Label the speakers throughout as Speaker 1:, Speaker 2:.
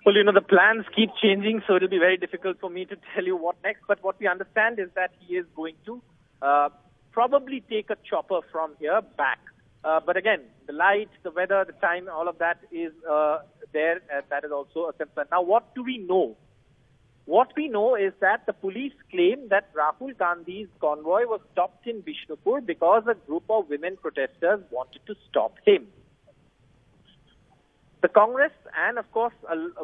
Speaker 1: Well, the plans keep changing, so it'll be very difficult for me to tell you what next. But what we understand is that he is going to probably take a chopper from here back. But again, the light, the weather, the time, all of that is there. That is also a concern. Now, what do we know? What we know is that the police claim that Rahul Gandhi's convoy was stopped in Bishnupur because a group of women protesters wanted to stop him. The Congress and, of course,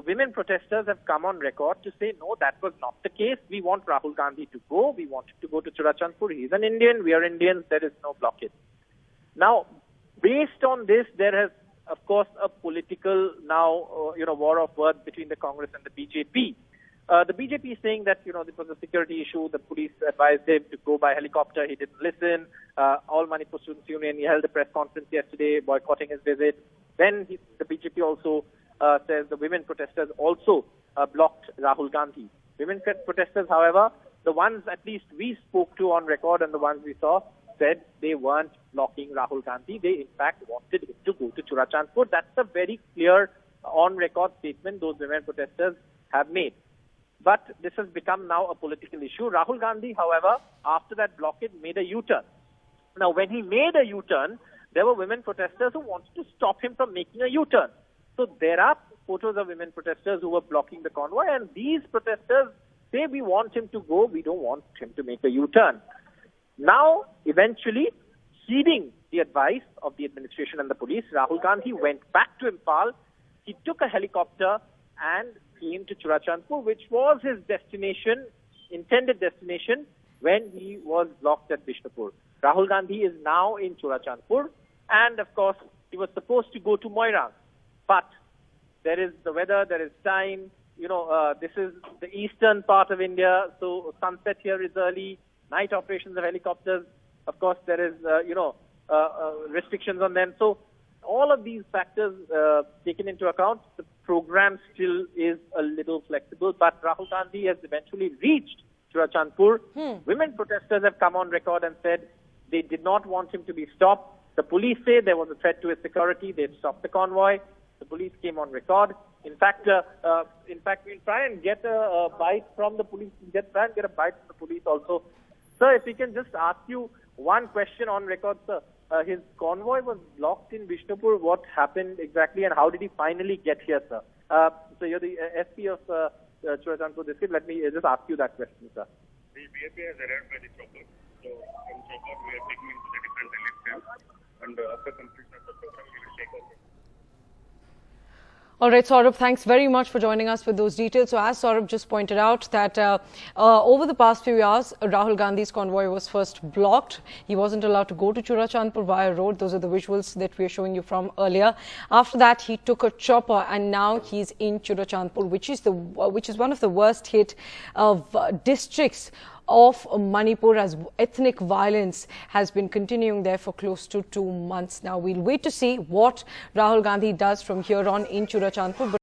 Speaker 1: women protesters have come on record to say, no, that was not the case. We want Rahul Gandhi to go. We want him to go to Churachandpur. He's an Indian. We are Indians. There is no blockade. Now, based on this, there has, of course, a political war of words between the Congress and the BJP. The BJP is saying that, it was a security issue. The police advised him to go by helicopter. He didn't listen. All Manipur Students Union, he held a press conference yesterday boycotting his visit. Then the BJP also says the women protesters also blocked Rahul Gandhi. Women protesters, however, the ones at least we spoke to on record and the ones we saw said they weren't blocking Rahul Gandhi. They, in fact, wanted him to go to Churachandpur. That's a very clear on-record statement those women protesters have made. But this has become now a political issue. Rahul Gandhi, however, after that blockade, made a U-turn. Now, when he made a U-turn, there were women protesters who wanted to stop him from making a U-turn. So there are photos of women protesters who were blocking the convoy, and these protesters say, we want him to go, we don't want him to make a U-turn. Now, eventually, heeding the advice of the administration and the police, Rahul Gandhi went back to Imphal. He took a helicopter and came to Churachandpur, which was his destination, intended destination, when he was blocked at Bishnupur. Rahul Gandhi is now in Churachandpur, and of course, he was supposed to go to Moirang. But there is the weather, there is time, this is the eastern part of India, so sunset here is early, night operations of helicopters, of course, there is, restrictions on them. So all of these factors taken into account, the program still is a little flexible, but Rahul Gandhi has eventually reached Churachandpur. Women protesters have come on record and said they did not want him to be stopped. The police say there was a threat to his security. They stopped the convoy. The police came on record. In fact, we'll try and get a bite from the police. Try and get a bite from the police also. Sir, if we can just ask you one question on record, sir. His convoy was blocked in Bishnupur. What happened exactly, and how did he finally get here, sir? So you're the SP of Churachandpur district. Let me just ask you that question, sir.
Speaker 2: The BAP has arrived by the chopper. So from chopper, we are taking into the different relief camps. And after completion of the program, we will take over.
Speaker 3: All right, Saurabh, thanks very much for joining us with those details. So as Saurabh just pointed out that over the past few hours, Rahul Gandhi's convoy was first blocked. He wasn't allowed to go to Churachandpur via road. Those are the visuals that we are showing you from earlier. After that, he took a chopper and now he's in Churachandpur, which is one of the worst hit districts of Manipur, as ethnic violence has been continuing there for close to 2 months now. We'll wait to see what Rahul Gandhi does from here on in Churachandpur.